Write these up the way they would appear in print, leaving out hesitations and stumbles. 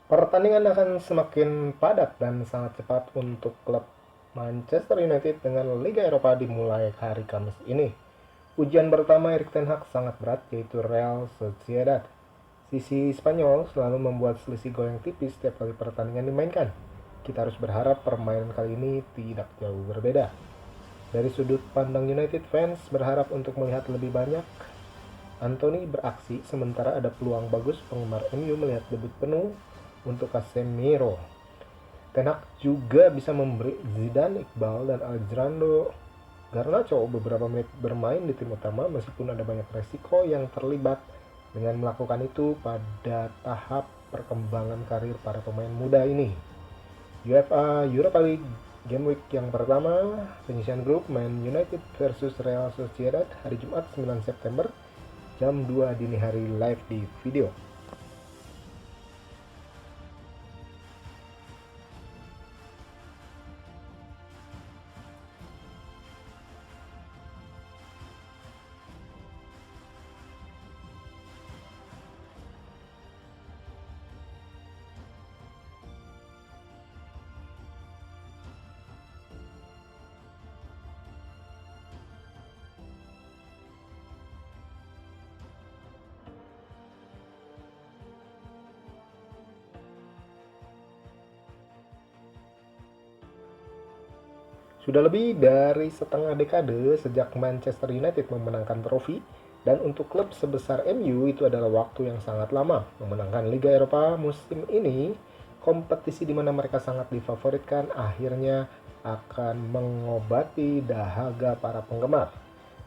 Pertandingan akan semakin padat dan sangat cepat untuk klub Manchester United dengan Liga Eropa dimulai hari Kamis ini. Ujian pertama Erik ten Hag sangat berat, yaitu Real Sociedad. Sisi Spanyol selalu membuat selisih gol yang tipis setiap kali pertandingan dimainkan. Kita harus berharap permainan kali ini tidak jauh berbeda. Dari sudut pandang United fans berharap untuk melihat lebih banyak Anthony beraksi, sementara ada peluang bagus penggemar MU melihat debut penuh untuk Casemiro. Ten Hag juga bisa memberi Zidane, Iqbal, dan Alejandro Garnacho beberapa menit bermain di tim utama meskipun ada banyak resiko yang terlibat dengan melakukan itu pada tahap perkembangan karir para pemain muda ini. UEFA Europa League Game Week yang pertama, penyisian grup Man United versus Real Sociedad hari Jumat 9 September jam 2 dini hari live di video. Sudah lebih dari setengah dekade sejak Manchester United memenangkan trofi, dan untuk klub sebesar MU itu adalah waktu yang sangat lama. Memenangkan Liga Eropa musim ini, kompetisi di mana mereka sangat difavoritkan, akhirnya akan mengobati dahaga para penggemar.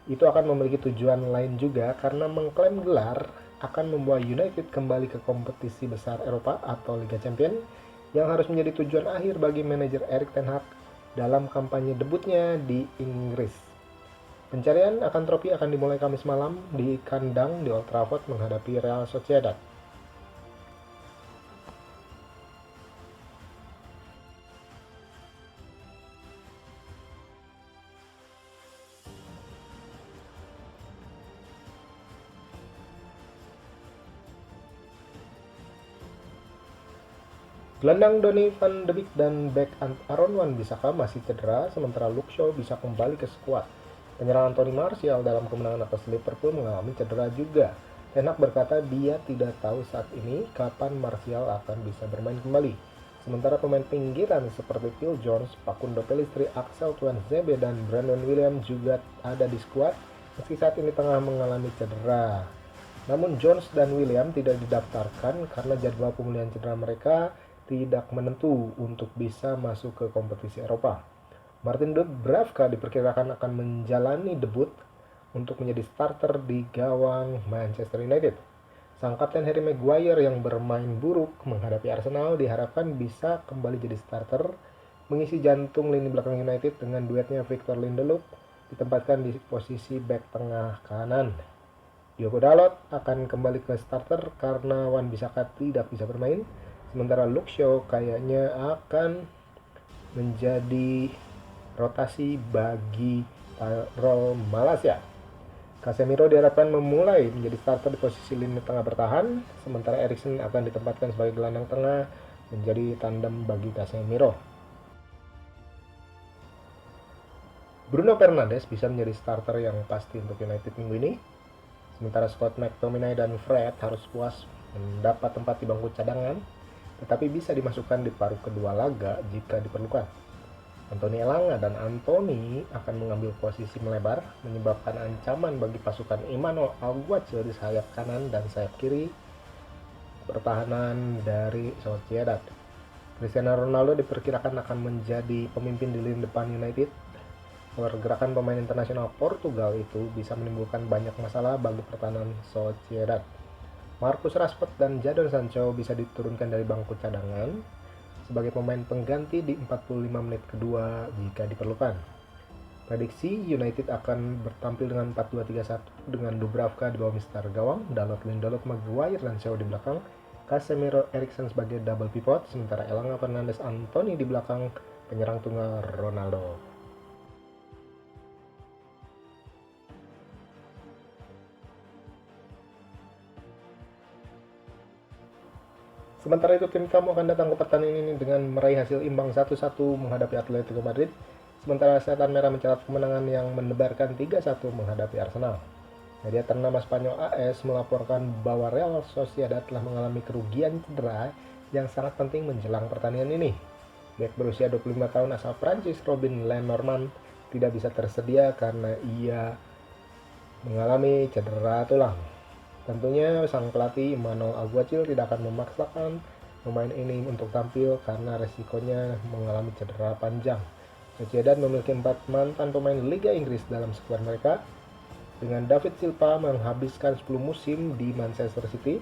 Itu akan memiliki tujuan lain juga karena mengklaim gelar akan membawa United kembali ke kompetisi besar Eropa atau Liga Champions yang harus menjadi tujuan akhir bagi manajer Erik ten Hag dalam kampanye debutnya di Inggris. Pencarian akan trofi akan dimulai Kamis malam di kandang di Old Trafford menghadapi Real Sociedad. Gelandang Donny van de Beek dan back Aaron Wan-Bissaka masih cedera, sementara Luke Shaw bisa kembali ke skuad. Penyerang Anthony Martial dalam kemenangan atas Liverpool mengalami cedera juga. Ten Hag berkata dia tidak tahu saat ini kapan Martial akan bisa bermain kembali. Sementara pemain pinggiran seperti Phil Jones, Facundo Pellistri, Axel Tuanzebe, dan Brandon Williams juga ada di skuad meski saat ini tengah mengalami cedera. Namun Jones dan William tidak didaftarkan karena jadwal pemulihan cedera mereka tidak menentu untuk bisa masuk ke kompetisi Eropa. Martin Dubravka diperkirakan akan menjalani debut untuk menjadi starter di gawang Manchester United. Sang kapten Harry Maguire yang bermain buruk menghadapi Arsenal diharapkan bisa kembali jadi starter, mengisi jantung lini belakang United dengan duetnya Victor Lindelof ditempatkan di posisi bek tengah kanan. Diogo Dalot akan kembali ke starter karena Wan-Bissaka tidak bisa bermain, sementara Luke Shaw kayaknya akan menjadi rotasi bagi role Malaysia. Casemiro diharapkan memulai menjadi starter di posisi lini tengah bertahan, sementara Eriksen akan ditempatkan sebagai gelandang tengah menjadi tandem bagi Casemiro. Bruno Fernandes bisa menjadi starter yang pasti untuk United minggu ini, sementara Scott McTominay dan Fred harus puas mendapat tempat di bangku cadangan, tetapi bisa dimasukkan di paruh kedua laga jika diperlukan. Anthony Elanga dan Anthony akan mengambil posisi melebar, menyebabkan ancaman bagi pasukan Emmanuel Alguacil di sayap kanan dan sayap kiri pertahanan dari Sociedad. Cristiano Ronaldo diperkirakan akan menjadi pemimpin di lini depan United. Pergerakan pemain internasional Portugal itu bisa menimbulkan banyak masalah bagi pertahanan Sociedad. Marcus Rashford dan Jadon Sancho bisa diturunkan dari bangku cadangan sebagai pemain pengganti di 45 menit kedua jika diperlukan. Prediksi United akan bertampil dengan 4-2-3-1 dengan Dubravka di bawah mister gawang, Dalot, Lindelof, Maguire, dan Shaw di belakang, Casemiro, Eriksen sebagai double pivot, sementara Elanga, Fernandes, Anthony di belakang penyerang tunggal Ronaldo. Sementara itu tim tamu akan datang ke pertandingan ini dengan meraih hasil imbang 1-1 menghadapi Atletico Madrid. Sementara Setan Merah mencatat kemenangan yang menebarkan 3-1 menghadapi Arsenal. Media ternama Spanyol AS melaporkan bahwa Real Sociedad telah mengalami kerugian cedera yang sangat penting menjelang pertandingan ini. Bek berusia 25 tahun asal Prancis Robin Lenormand tidak bisa tersedia karena ia mengalami cedera tulang. Tentunya sang pelatih Manuel Alguacil tidak akan memaksakan pemain ini untuk tampil karena resikonya mengalami cedera panjang. Sociedad memiliki 4 mantan pemain Liga Inggris dalam skuad mereka, dengan David Silva menghabiskan 10 musim di Manchester City,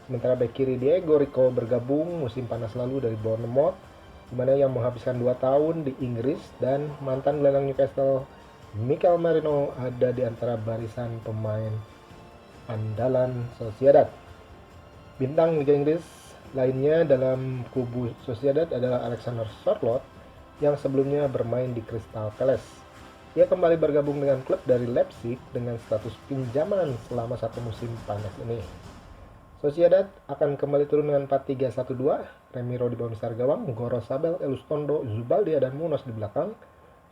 sementara bek kiri Diego Rico bergabung musim panas lalu dari Bournemouth, di mana ia menghabiskan 2 tahun di Inggris, dan mantan gelandang Newcastle Mikel Merino ada di antara barisan pemain andalan Sociedad. Bintang Liga Inggris lainnya dalam kubu Sociedad adalah Alexander Sørloth yang sebelumnya bermain di Crystal Palace. Ia kembali bergabung dengan klub dari Leipzig dengan status pinjaman selama 1 musim panas ini. Sociedad akan kembali turun dengan 4-3-1-2, Remiro di bawah besar gawang, Gorosabel, Elustondo, Zubaldia dan Munoz di belakang,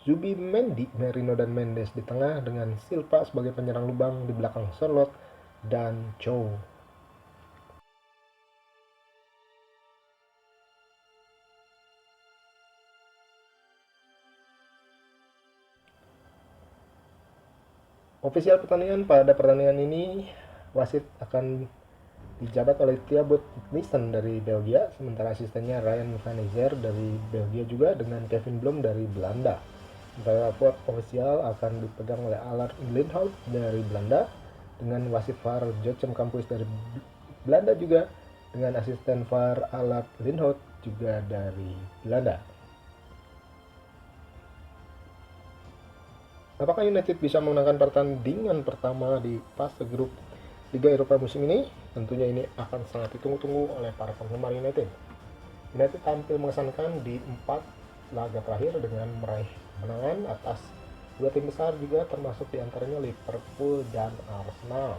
Zubi Mendy, Merino dan Mendes di tengah dengan Silva sebagai penyerang lubang di belakang Sørloth dan Chow. Ofisial pertandingan pada pertandingan ini, wasit akan dijabat oleh Thibaut Nielsen dari Belgia, sementara asistennya Ryan van Ijzer dari Belgia juga dengan Kevin Blom dari Belanda. Sementara raport ofisial akan dipegang oleh Allard Lindhout dari Belanda, dengan wasit VAR Jochem Campus dari Belanda juga, dengan asisten VAR Allard Lindhout juga dari Belanda. Apakah United bisa memenangkan pertandingan pertama di fase grup Liga Eropa musim ini? Tentunya ini akan sangat ditunggu-tunggu oleh para penggemar United. United tampil mengesankan di 4 laga terakhir dengan meraih kemenangan atas 2 tim besar juga, termasuk diantaranya Liverpool dan Arsenal.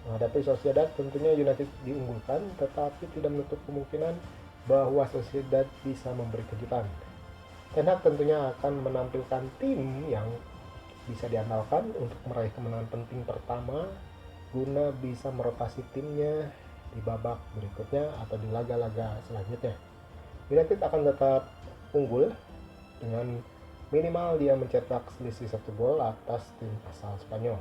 Menghadapi Sociedad, tentunya United diunggulkan, tetapi tidak menutup kemungkinan bahwa Sociedad bisa memberi kejutan. Ten Hag tentunya akan menampilkan tim yang bisa diandalkan untuk meraih kemenangan penting pertama, guna bisa merotasi timnya di babak berikutnya atau di laga-laga selanjutnya. United akan tetap unggul dengan minimal dia mencetak selisih 1 gol atas tim asal Spanyol.